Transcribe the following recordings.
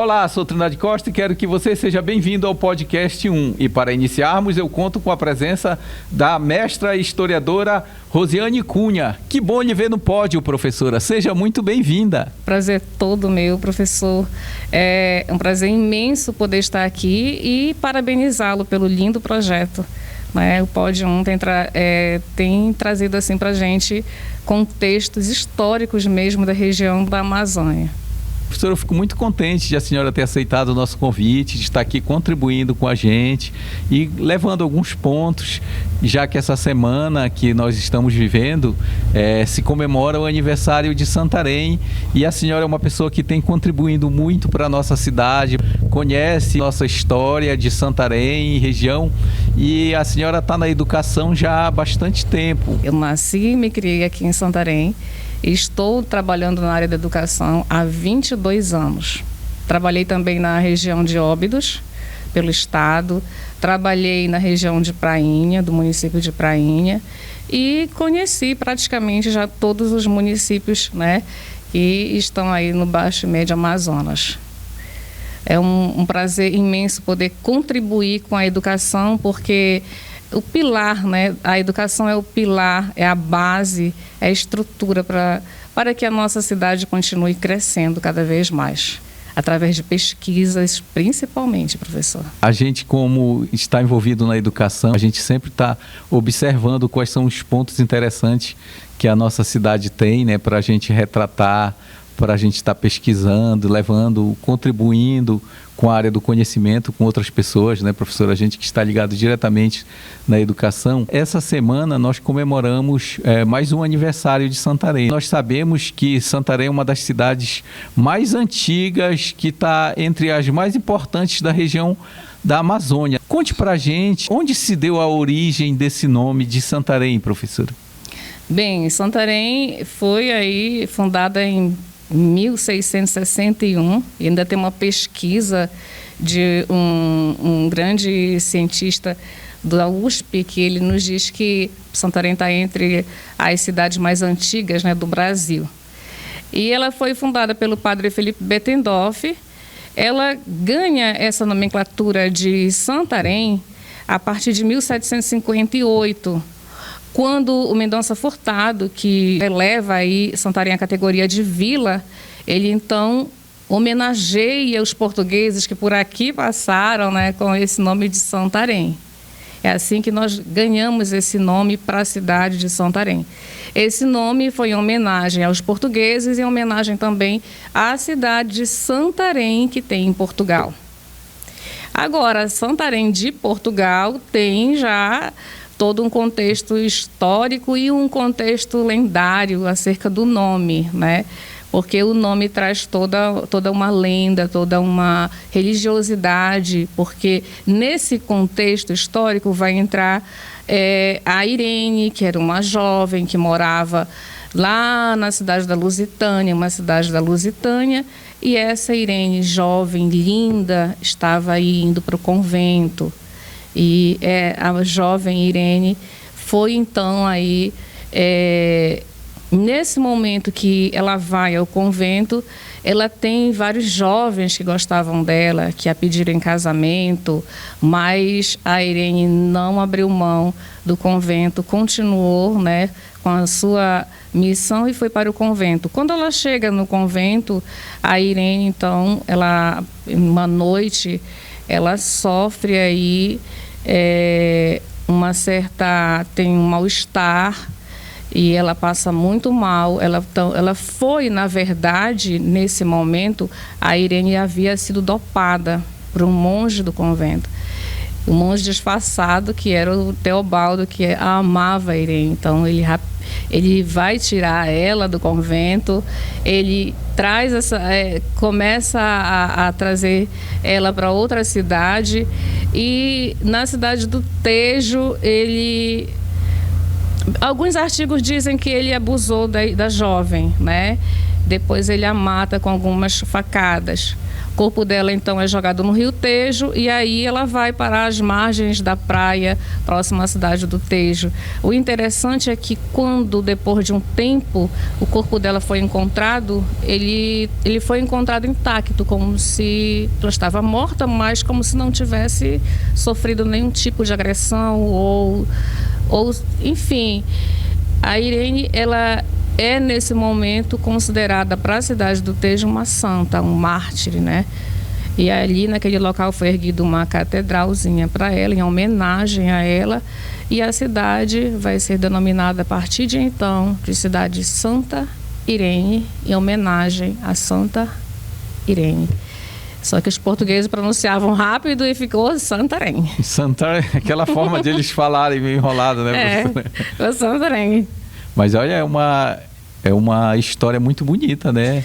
Olá, sou Trindade Costa e quero que você seja bem-vindo ao podcast 1. E para iniciarmos, eu conto com a presença da mestra historiadora Rosiane Cunha. Que bom lhe ver no pódio, professora. Seja muito bem-vinda. Prazer todo meu, professor. É um prazer imenso poder estar aqui e parabenizá-lo pelo lindo projeto. O Pódio 1 tem trazido assim para a gente contextos históricos mesmo da região da Amazônia. Professora, eu fico muito contente de a senhora ter aceitado o nosso convite, de estar aqui contribuindo com a gente e levando alguns pontos, já que essa semana que nós estamos vivendo se comemora o aniversário de Santarém e a senhora é uma pessoa que tem contribuído muito para a nossa cidade, conhece nossa história de Santarém e região e a senhora está na educação já há bastante tempo. Eu nasci e me criei aqui em Santarém. Estou trabalhando na área da educação há 22 anos. Trabalhei também na região de Óbidos, pelo estado. Trabalhei na região de Prainha, do município de Prainha. E conheci praticamente já todos os municípios, que estão aí no Baixo e Médio Amazonas. É um prazer imenso poder contribuir com a educação, porque o pilar, a educação é o pilar, é a base, é a estrutura para que a nossa cidade continue crescendo cada vez mais, através de pesquisas, principalmente, professor. A gente, como está envolvido na educação, a gente sempre está observando quais são os pontos interessantes que a nossa cidade tem, para a gente retratar, para a gente estar pesquisando, levando, contribuindo com a área do conhecimento, com outras pessoas, professora, a gente que está ligado diretamente na educação. Essa semana nós comemoramos mais um aniversário de Santarém. Nós sabemos que Santarém é uma das cidades mais antigas, que está entre as mais importantes da região da Amazônia. Conte para a gente onde se deu a origem desse nome de Santarém, professora. Bem, Santarém foi aí fundada em 1661, e ainda tem uma pesquisa de um grande cientista da USP que ele nos diz que Santarém está entre as cidades mais antigas do Brasil. E ela foi fundada pelo padre Felipe Bettendorf. Ela ganha essa nomenclatura de Santarém a partir de 1758, quando o Mendonça Furtado, que eleva aí Santarém à categoria de vila, ele então homenageia os portugueses que por aqui passaram, com esse nome de Santarém. É assim que nós ganhamos esse nome para a cidade de Santarém. Esse nome foi em homenagem aos portugueses e em homenagem também à cidade de Santarém, que tem em Portugal. Agora, Santarém de Portugal tem já todo um contexto histórico e um contexto lendário acerca do nome, Porque o nome traz toda uma lenda, toda uma religiosidade, porque nesse contexto histórico vai entrar a Irene, que era uma jovem que morava lá na cidade da Lusitânia, uma cidade da Lusitânia, e essa Irene, jovem, linda, estava aí indo para o convento. E a jovem Irene foi então aí, nesse momento que ela vai ao convento, ela tem vários jovens que gostavam dela, que a pediram em casamento, mas a Irene não abriu mão do convento, continuou com a sua missão e foi para o convento. Quando ela chega no convento, a Irene então, uma noite, ela sofre aí tem um mal-estar e ela passa muito mal. Ela foi, na verdade, nesse momento, a Irene havia sido dopada por um monge do convento. Um monge disfarçado, que era o Teobaldo, que a amava a Irene. Então, ele vai tirar ela do convento, ele traz começa a trazer ela para outra cidade, e na cidade do Tejo, alguns artigos dizem que ele abusou da jovem, Depois ele a mata com algumas facadas. corpo dela, então, é jogado no Rio Tejo e aí ela vai para as margens da praia, próxima à cidade do Tejo. O interessante é que quando, depois de um tempo, o corpo dela foi encontrado, ele foi encontrado intacto, como se ela estava morta, mas como se não tivesse sofrido nenhum tipo de agressão ou enfim. A Irene, ela é nesse momento considerada para a cidade do Tejo uma santa, um mártir, né? E ali naquele local foi erguida uma catedralzinha para ela, em homenagem a ela, e a cidade vai ser denominada a partir de então de cidade Santa Irene, em homenagem a Santa Irene. Só que os portugueses pronunciavam rápido e ficou Santarém. Santarém, aquela forma de eles falarem meio enrolado, né? É, Santarém. Mas olha, é uma história muito bonita, né?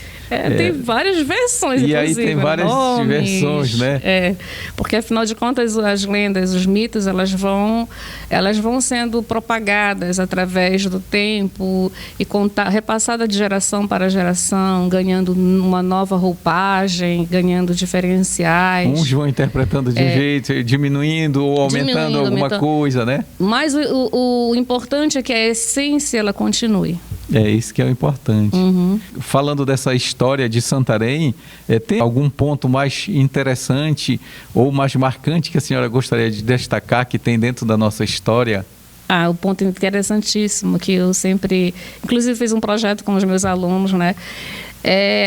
Tem várias versões, e inclusive. E aí tem várias versões, né? Porque afinal de contas as lendas, os mitos, elas vão sendo propagadas através do tempo e repassada de geração para geração, ganhando uma nova roupagem, ganhando diferenciais. Uns vão interpretando de um jeito, diminuindo ou aumentando alguma coisa, né? Mas o importante é que a essência ela continue. É isso que é o importante. Uhum. Falando dessa história de Santarém, tem algum ponto mais interessante ou mais marcante que a senhora gostaria de destacar que tem dentro da nossa história? O ponto interessantíssimo que eu sempre, inclusive fiz um projeto com os meus alunos, né?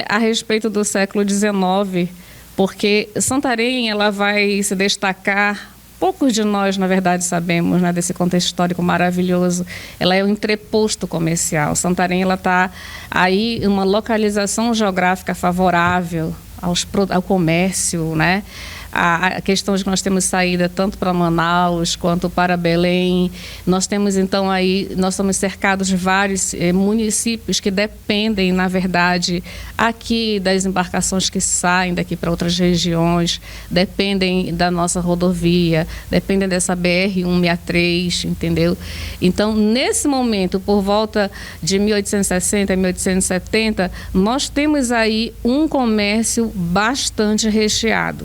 A respeito do século XIX, porque Santarém ela vai se destacar. Poucos de nós, na verdade, sabemos, né, desse contexto histórico maravilhoso. Ela é um entreposto comercial. Santarém está aí em uma localização geográfica favorável ao comércio, né? A questão de que nós temos saída tanto para Manaus quanto para Belém. Nós temos, então, nós estamos cercados de vários municípios que dependem, na verdade, aqui das embarcações que saem daqui para outras regiões, dependem da nossa rodovia, dependem dessa BR-163, entendeu? Então, nesse momento, por volta de 1860, 1870, nós temos aí um comércio bastante recheado.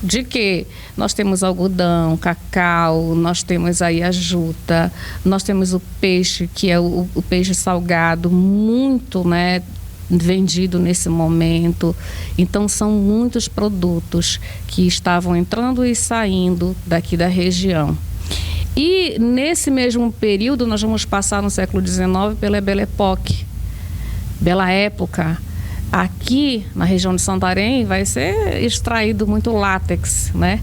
De que nós temos algodão, cacau, nós temos aí a juta, nós temos o peixe, que é o peixe salgado, muito, né, vendido nesse momento. Então, são muitos produtos que estavam entrando e saindo daqui da região. E, nesse mesmo período, nós vamos passar no século XIX pela Belle Époque, Bela Época. Aqui, na região de Santarém, vai ser extraído muito látex, né?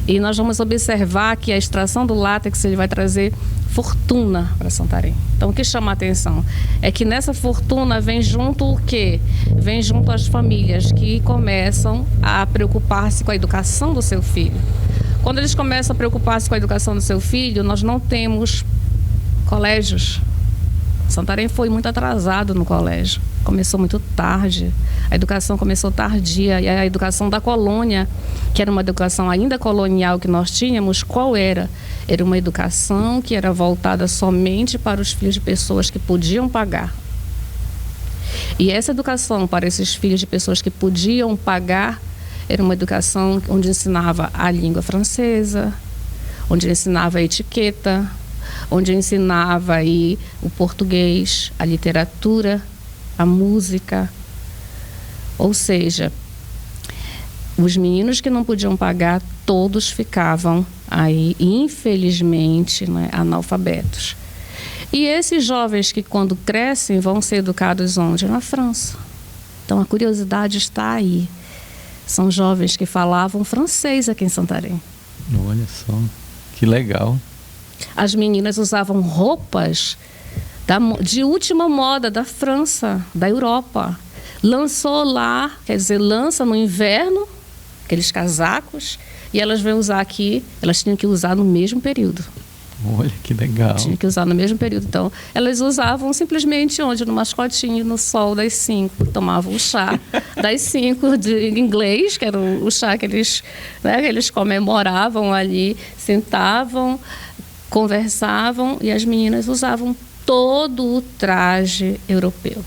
E nós vamos observar que a extração do látex ele vai trazer fortuna para Santarém. Então, o que chama a atenção é que nessa fortuna vem junto o quê? Vem junto as famílias que começam a preocupar-se com a educação do seu filho. Quando eles começam a preocupar-se com a educação do seu filho, nós não temos colégios. Santarém foi muito atrasado no colégio. Começou muito tarde, a educação começou tardia, e a educação da colônia, que era uma educação ainda colonial que nós tínhamos, qual era? Era uma educação que era voltada somente para os filhos de pessoas que podiam pagar. E essa educação para esses filhos de pessoas que podiam pagar era uma educação onde ensinava a língua francesa, onde ensinava a etiqueta, onde ensinava aí o português, a literatura, a música. Ou seja, os meninos que não podiam pagar, todos ficavam aí, infelizmente, né, analfabetos. E esses jovens que, quando crescem, vão ser educados onde? Na França. Então, a curiosidade está aí. São jovens que falavam francês aqui em Santarém. Olha só, que legal. As meninas usavam roupas de última moda da França, da Europa. Lançou lá, quer dizer, lança no inverno, aqueles casacos, e elas vêm usar aqui, elas tinham que usar no mesmo período. Olha, que legal. Tinha que usar no mesmo período. Então, elas usavam simplesmente onde? No mascotinho, no sol das 5. Tomavam o chá das 5 de inglês, que era o chá que eles comemoravam ali, sentavam, conversavam, e as meninas usavam todo o traje europeu.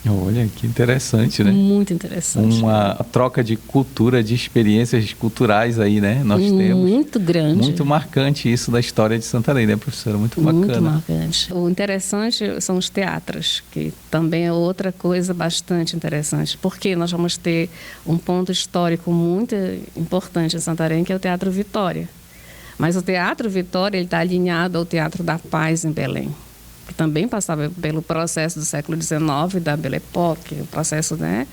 Olha, que interessante, né? Muito interessante. Uma troca de cultura, de experiências culturais aí, né? Nós temos. Muito grande. Muito marcante isso da história de Santarém, né, professora? Muito bacana. Muito marcante. O interessante são os teatros, que também é outra coisa bastante interessante, porque nós vamos ter um ponto histórico muito importante em Santarém, que é o Teatro Vitória. Mas o Teatro Vitória está alinhado ao Teatro da Paz em Belém, que também passava pelo processo do século XIX, da Belle Époque, o processo, né,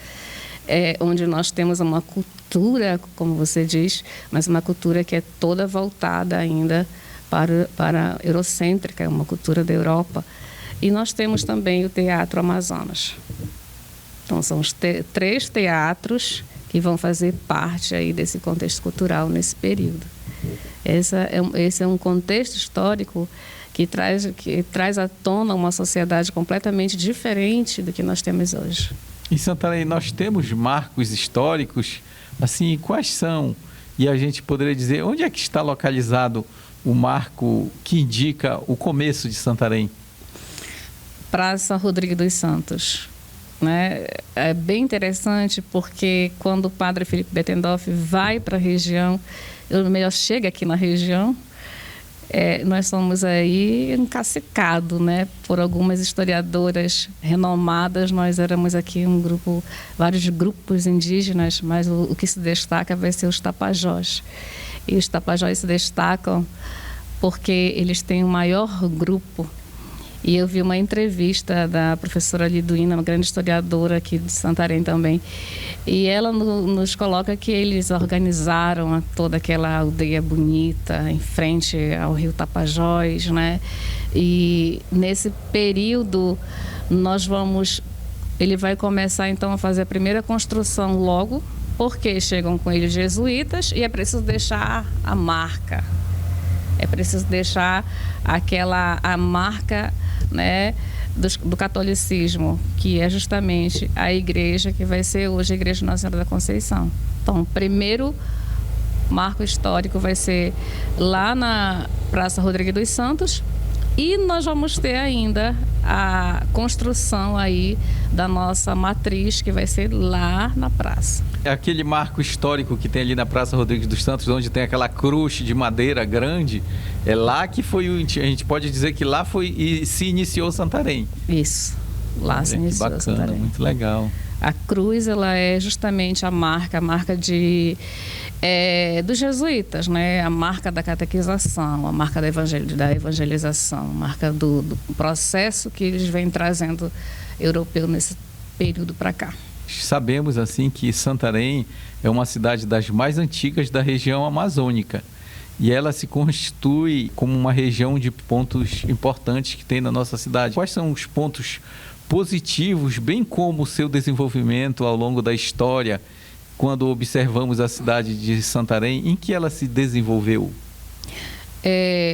onde nós temos uma cultura, como você diz, mas uma cultura que é toda voltada ainda para eurocêntrica, uma cultura da Europa. E nós temos também o Teatro Amazonas. Então, são os 3 teatros que vão fazer parte aí desse contexto cultural nesse período. Esse é um contexto histórico que traz à tona uma sociedade completamente diferente do que nós temos hoje. Em Santarém, nós temos marcos históricos, assim, quais são? E a gente poderia dizer, onde é que está localizado o marco que indica o começo de Santarém? Praça Rodrigo dos Santos. Né? É bem interessante porque quando o padre Felipe Bettendorf vai para a região, ele melhor chega aqui na região, nós somos aí encacecados, né, por algumas historiadoras renomadas. Nós éramos aqui um grupo, vários grupos indígenas, mas o que se destaca vai ser os Tapajós. E os Tapajós se destacam porque eles têm o maior grupo. E eu vi uma entrevista da professora Liduína, uma grande historiadora aqui de Santarém também, e ela nos coloca que eles organizaram toda aquela aldeia bonita em frente ao rio Tapajós, né? E nesse período ele vai começar então a fazer a primeira construção logo, porque chegam com eles jesuítas e é preciso deixar a marca. É preciso deixar a marca, né, do catolicismo, que é justamente a igreja que vai ser hoje a Igreja Nossa Senhora da Conceição. Então, o primeiro marco histórico vai ser lá na Praça Rodrigo dos Santos, e nós vamos ter ainda a construção aí da nossa matriz, que vai ser lá na praça. É aquele marco histórico que tem ali na Praça Rodrigues dos Santos, onde tem aquela cruz de madeira grande, é lá que foi, a gente pode dizer que lá foi e se iniciou Santarém. Isso, lá se iniciou bacana, Santarém. Muito legal. A cruz, ela é justamente a marca dos jesuítas, né? A marca da catequização, a marca da evangelização, a marca do processo que eles vêm trazendo europeu nesse período para cá. Sabemos assim que Santarém é uma cidade das mais antigas da região amazônica e ela se constitui como uma região de pontos importantes que tem na nossa cidade. Quais são os pontos positivos, bem como o seu desenvolvimento ao longo da história, quando observamos a cidade de Santarém, em que ela se desenvolveu?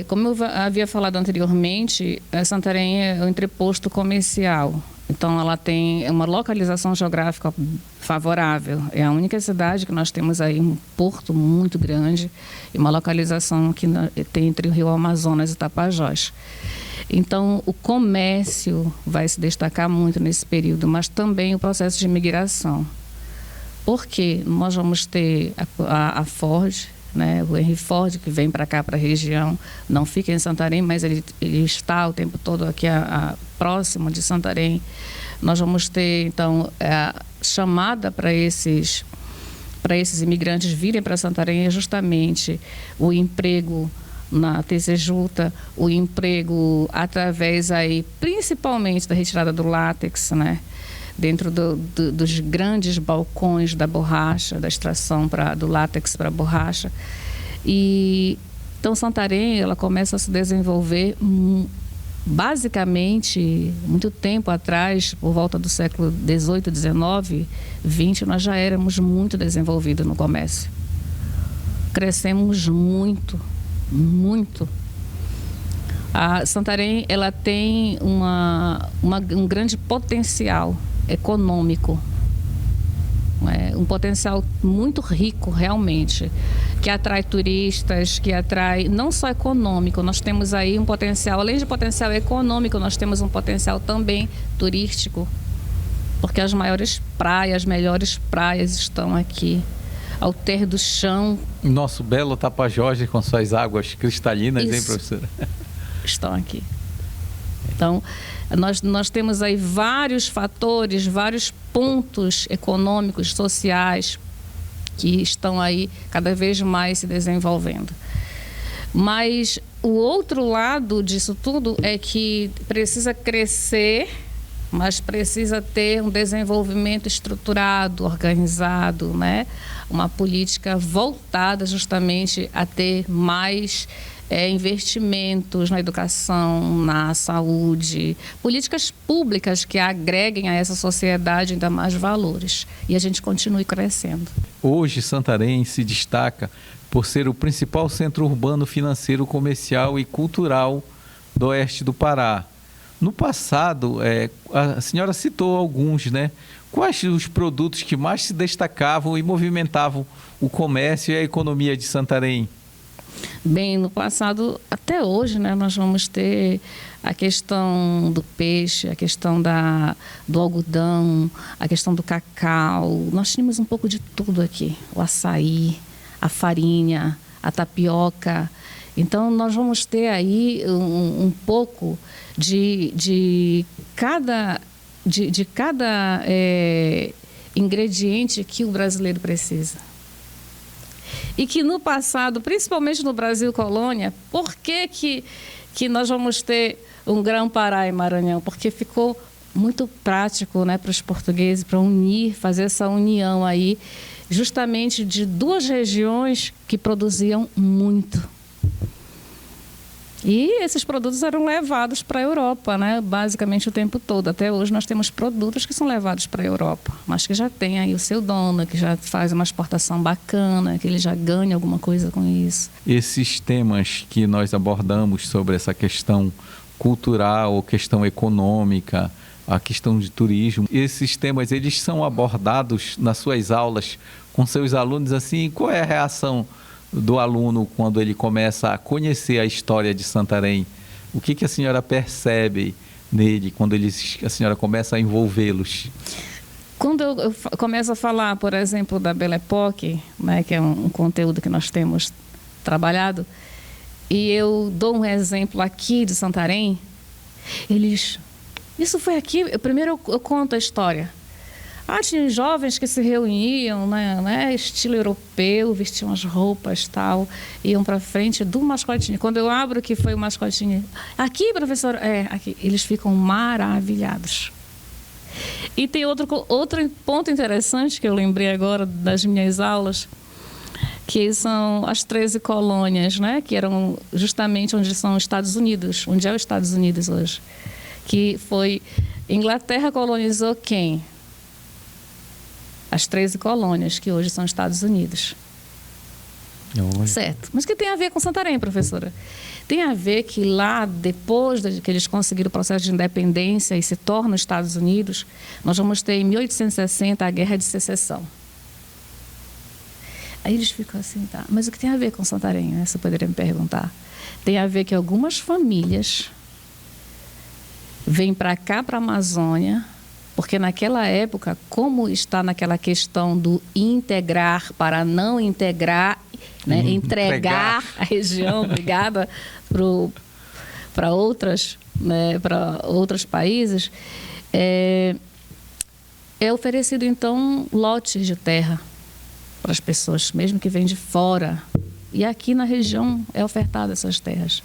Como eu havia falado anteriormente, Santarém é um entreposto comercial. Então, ela tem uma localização geográfica favorável. É a única cidade que nós temos aí um porto muito grande e uma localização que tem entre o Rio Amazonas e Tapajós. Então, o comércio vai se destacar muito nesse período, mas também o processo de imigração. Porque nós vamos ter a Ford, né, o Henry Ford, que vem para cá, para a região, não fica em Santarém, mas ele está o tempo todo aqui próximo de Santarém. Nós vamos ter, então, a chamada para esses imigrantes virem para Santarém é justamente o emprego na Tesejuta, o emprego através aí, principalmente da retirada do látex, né? Dentro dos grandes balcões da borracha, da extração do látex para a borracha. E então Santarém, ela começa a se desenvolver basicamente muito tempo atrás, por volta do século XVIII, XIX, XX, nós já éramos muito desenvolvidos no comércio. Crescemos muito, muito. A Santarém, ela tem um grande potencial econômico, um potencial muito rico realmente, que atrai turistas, que atrai não só econômico, nós temos aí um potencial, além de potencial econômico, nós temos um potencial também turístico, porque as maiores praias, as melhores praias estão aqui. Alter do Chão. Nosso belo Tapajós com suas águas cristalinas, hein, professora? Estão aqui. Então, nós temos aí vários fatores, vários pontos econômicos, sociais, que estão aí cada vez mais se desenvolvendo. Mas o outro lado disso tudo é que precisa crescer, mas precisa ter um desenvolvimento estruturado, organizado, né? Uma política voltada justamente a ter mais investimentos na educação, na saúde, políticas públicas que agreguem a essa sociedade ainda mais valores. E a gente continue crescendo. Hoje, Santarém se destaca por ser o principal centro urbano, financeiro, comercial e cultural do oeste do Pará. No passado, a senhora citou alguns, né? Quais os produtos que mais se destacavam e movimentavam o comércio e a economia de Santarém? Bem, no passado, até hoje, né, nós vamos ter a questão do peixe, a questão do algodão, a questão do cacau. Nós tínhamos um pouco de tudo aqui. O açaí, a farinha, a tapioca. Então, nós vamos ter aí um pouco de cada ingrediente que o brasileiro precisa. E que no passado, principalmente no Brasil colônia, por que nós vamos ter um Grão-Pará e Maranhão? Porque ficou muito prático, né, para os portugueses, para unir, fazer essa união aí, justamente de duas regiões que produziam muito. E esses produtos eram levados para a Europa, né? Basicamente o tempo todo. Até hoje nós temos produtos que são levados para a Europa, mas que já tem aí o seu dono, que já faz uma exportação bacana, que ele já ganha alguma coisa com isso. Esses temas que nós abordamos sobre essa questão cultural ou questão econômica, a questão de turismo, esses temas eles são abordados nas suas aulas com seus alunos assim, qual é a reação do aluno quando ele começa a conhecer a história de Santarém? O que a senhora percebe nele quando a senhora começa a envolvê-los? Quando eu começo a falar, por exemplo, da Belle Époque, né, que é um conteúdo que nós temos trabalhado, e eu dou um exemplo aqui de Santarém, eles... Isso foi aqui, primeiro eu conto a história. Tinha jovens que se reuniam, né, estilo europeu, vestiam as roupas tal, iam para frente do mascotinho. Quando eu abro que foi o mascotinho, aqui, professor, aqui, eles ficam maravilhados. E tem outro ponto interessante que eu lembrei agora das minhas aulas, que são as 13 colônias, né, que eram justamente onde são os Estados Unidos, onde é os Estados Unidos hoje. Que foi, Inglaterra colonizou quem? As 13 colônias, que hoje são Estados Unidos. Oi. Certo. Mas o que tem a ver com Santarém, professora? Tem a ver que lá, depois que eles conseguiram o processo de independência e se tornam Estados Unidos, nós vamos ter em 1860 a Guerra de Secessão. Aí eles ficam assim, tá, mas o que tem a ver com Santarém, né? Você poderia me perguntar. Tem a ver que algumas famílias vêm para cá, para a Amazônia, porque naquela época, como está naquela questão do integrar para não integrar, né, entregar a região, obrigada, para outros países, é oferecido então lotes de terra para as pessoas, mesmo que vêm de fora. E aqui na região é ofertada essas terras.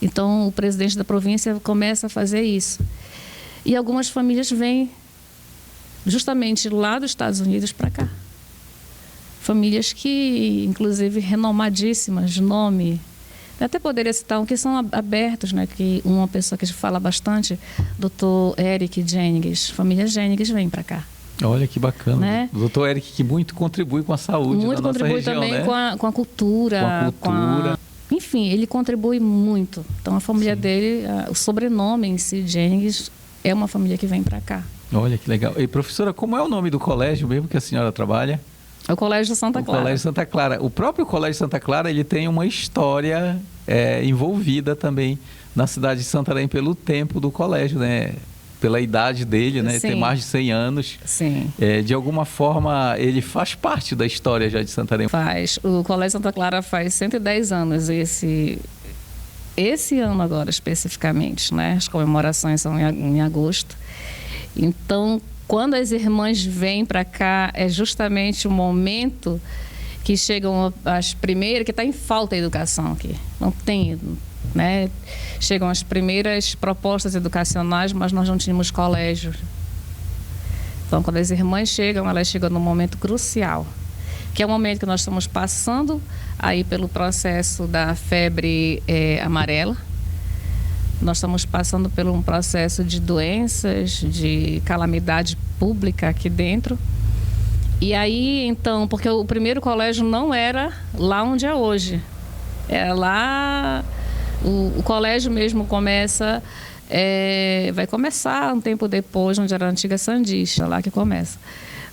Então o presidente da província começa a fazer isso. E algumas famílias vêm justamente lá dos Estados Unidos para cá. Famílias que, inclusive, renomadíssimas, de nome. Eu até poderia citar um que são abertos, né? Que uma pessoa que fala bastante, Dr. Eric Jennings. Família Jennings vem para cá. Olha que bacana. Né? O Dr. Eric que muito contribui com a saúde da nossa região, muito contribui também, né? com a cultura. Enfim, ele contribui muito. Então, a família dele, o sobrenome em si, Jennings, é uma família que vem para cá. Olha que legal. E professora, como é o nome do colégio mesmo que a senhora trabalha? É o Colégio Santa Clara. O Colégio Santa Clara. O próprio Colégio Santa Clara, ele tem uma história envolvida também na cidade de Santarém pelo tempo do colégio, né, pela idade dele, né? Sim. Tem mais de 100 anos. Sim. De alguma forma, ele faz parte da história já de Santarém. Faz. O Colégio Santa Clara faz 110 anos esse ano agora, especificamente, né? As comemorações são em agosto. Então, quando as irmãs vêm para cá, é justamente o momento que chegam as primeiras, que está em falta a educação aqui. Não tem, né? Chegam as primeiras propostas educacionais, mas nós não tínhamos colégio. Então, quando as irmãs chegam, elas chegam num momento crucial, que é o momento que nós estamos passando aí pelo processo da febre amarela. Nós estamos passando por um processo de doenças, de calamidade pública aqui dentro. E aí, então, porque o primeiro colégio não era lá onde é hoje. Era lá, o colégio mesmo começa, vai começar um tempo depois, onde era a antiga Sandista, lá que começa.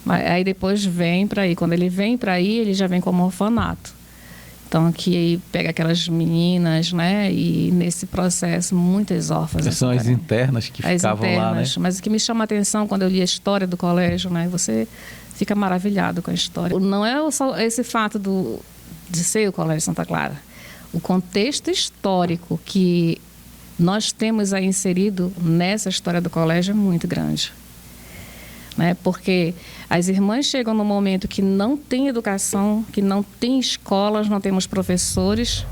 Mas aí depois vem para aí. Quando ele vem para aí, ele já vem como orfanato. Então, aqui pega aquelas meninas, né? E nesse processo, muitas órfãs. São as internas que ficavam lá, né? Mas o que me chama a atenção quando eu li a história do colégio, né? Você fica maravilhado com a história. Não é só esse fato de ser o Colégio Santa Clara. O contexto histórico que nós temos aí inserido nessa história do colégio é muito grande. Né? Porque as irmãs chegam no momento que não tem educação, que não tem escolas, não temos professores.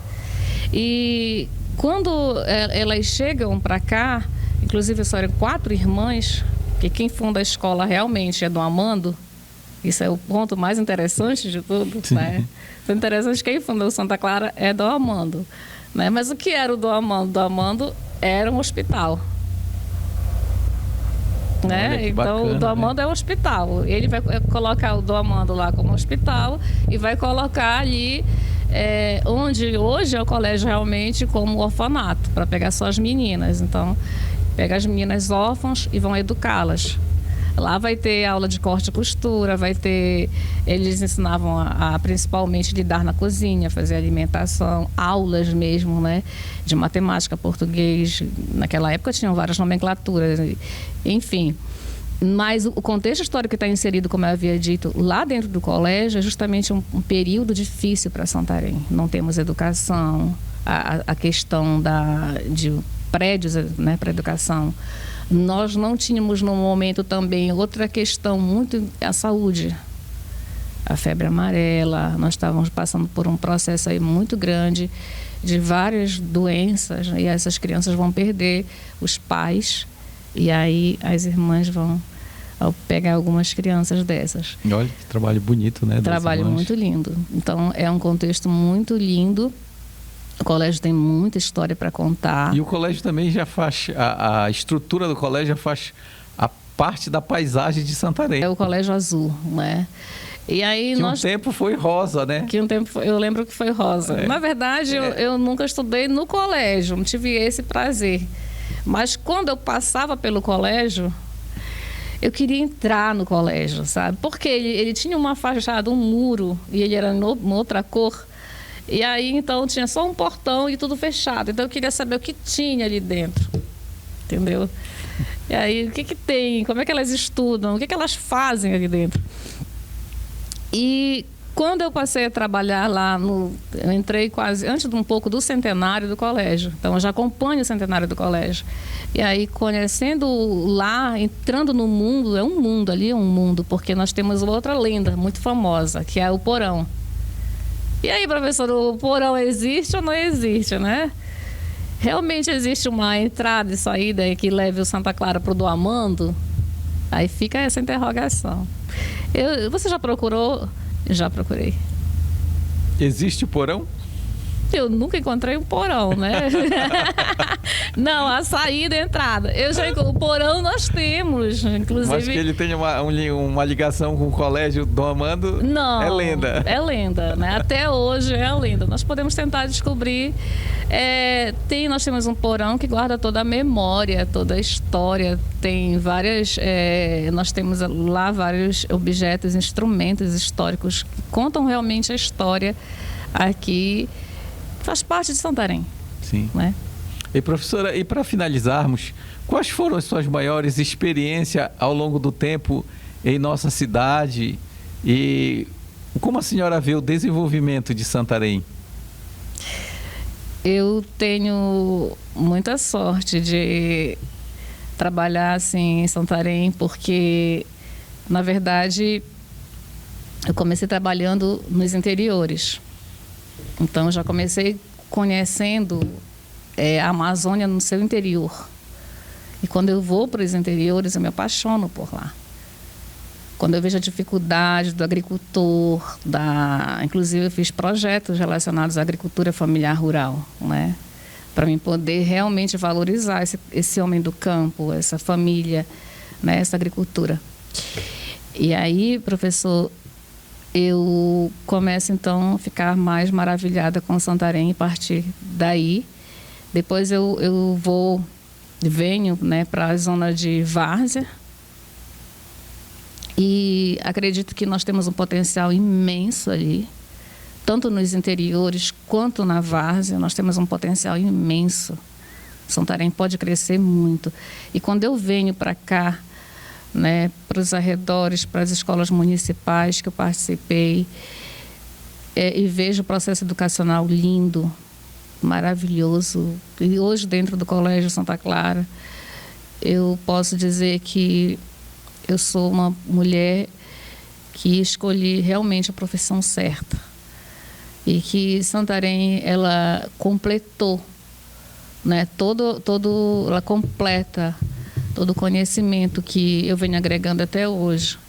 E quando elas chegam para cá, inclusive só eram 4 irmãs, que quem funda a escola realmente é Dom Amando. Isso é o ponto mais interessante de tudo. Né? O interessante, quem fundou o Santa Clara é Dom Amando. Né? Mas o que era o Dom Amando? Dom Amando era um hospital. Né? Então, bacana, o Dom Amando é um hospital. Ele vai colocar o Dom Amando lá como hospital e vai colocar ali onde hoje é o colégio realmente como orfanato, para pegar só as meninas. Então, pega as meninas órfãs e vão educá-las. Lá vai ter aula de corte e costura, vai ter... Eles ensinavam a principalmente lidar na cozinha, fazer alimentação, aulas mesmo, né? De matemática, português. Naquela época tinham várias nomenclaturas, enfim. Mas o contexto histórico que está inserido, como eu havia dito, lá dentro do colégio, é justamente um período difícil para Santarém. Não temos educação, a questão de prédios, né, para educação. Nós não tínhamos no momento também outra questão muito, a saúde, a febre amarela. Nós estávamos passando por um processo aí muito grande de várias doenças, e essas crianças vão perder os pais, e aí as irmãs vão pegar algumas crianças dessas. Olha que trabalho bonito, né? Trabalho muito lindo. Então é um contexto muito lindo. O colégio tem muita história para contar. E o colégio também já faz, a estrutura do colégio já faz a parte da paisagem de Santarém. É o Colégio Azul, né? E aí um tempo foi rosa, né? Que um tempo eu lembro que foi rosa. Na verdade, eu nunca estudei no colégio, não tive esse prazer. Mas quando eu passava pelo colégio, eu queria entrar no colégio, sabe? Porque ele tinha uma fachada, um muro, e ele era uma outra cor. E aí, então, tinha só um portão e tudo fechado. Então, eu queria saber o que tinha ali dentro. Entendeu? E aí, o que tem? Como é que elas estudam? O que elas fazem ali dentro? E quando eu passei a trabalhar lá, eu entrei quase antes de um pouco do centenário do colégio. Então, eu já acompanho o centenário do colégio. E aí, conhecendo lá, entrando no mundo, ali é um mundo, porque nós temos outra lenda muito famosa, que é o porão. E aí, professor, o porão existe ou não existe, né? Realmente existe uma entrada e saída que leve o Santa Clara para o Dom Amando? Aí fica essa interrogação. Você já procurou? Já procurei. Existe o porão? Eu nunca encontrei um porão, né? Não, a saída e a entrada. O porão nós temos, inclusive... Mas que ele tenha uma ligação com o colégio Dom Amando, não, é lenda. É lenda, né? Até hoje é a lenda. Nós podemos tentar descobrir. Nós temos um porão que guarda toda a memória, toda a história. Tem várias... nós temos lá vários objetos, instrumentos históricos que contam realmente a história aqui. Faz parte de Santarém. Sim. Né? E professora, e para finalizarmos, quais foram as suas maiores experiências ao longo do tempo em nossa cidade e como a senhora vê o desenvolvimento de Santarém? Eu tenho muita sorte de trabalhar assim em Santarém, porque, na verdade, eu comecei trabalhando nos interiores. Então, já comecei conhecendo a Amazônia no seu interior. E quando eu vou para os interiores, eu me apaixono por lá. Quando eu vejo a dificuldade do agricultor, inclusive eu fiz projetos relacionados à agricultura familiar rural, né? Para mim poder realmente valorizar esse homem do campo, essa família, né? Essa agricultura. E aí, professor, eu começo então a ficar mais maravilhada com Santarém. A partir daí, depois eu venho, né, para a zona de Várzea. E acredito que nós temos um potencial imenso ali, tanto nos interiores quanto na várzea, nós temos um potencial imenso. Santarém pode crescer muito. E quando eu venho para cá, né, para os arredores, para as escolas municipais que eu participei, e vejo o processo educacional lindo, maravilhoso, e hoje dentro do Colégio Santa Clara, eu posso dizer que eu sou uma mulher que escolhi realmente a profissão certa. E que Santarém, ela completou, né, ela completa todo o conhecimento que eu venho agregando até hoje.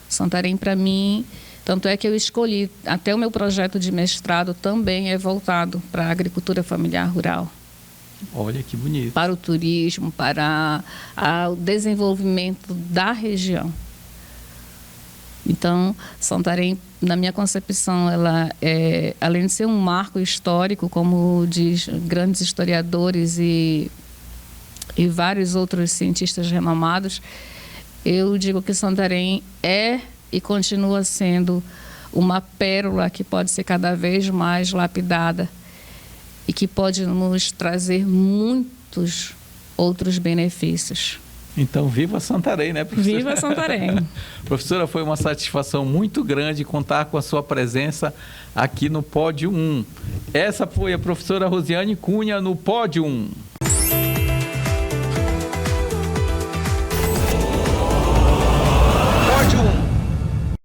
Santarém, para mim, tanto é que eu escolhi, até o meu projeto de mestrado também é voltado para a agricultura familiar rural. Olha que bonito. Para o turismo, para o desenvolvimento da região. Então, Santarém, na minha concepção, ela é, além de ser um marco histórico, como diz grandes historiadores e vários outros cientistas renomados, eu digo que Santarém é e continua sendo uma pérola que pode ser cada vez mais lapidada e que pode nos trazer muitos outros benefícios. Então, viva Santarém, né, professora? Viva Santarém. Professora, foi uma satisfação muito grande contar com a sua presença aqui no Pódio 1. Essa foi a professora Rosiane Cunha no Pódio 1.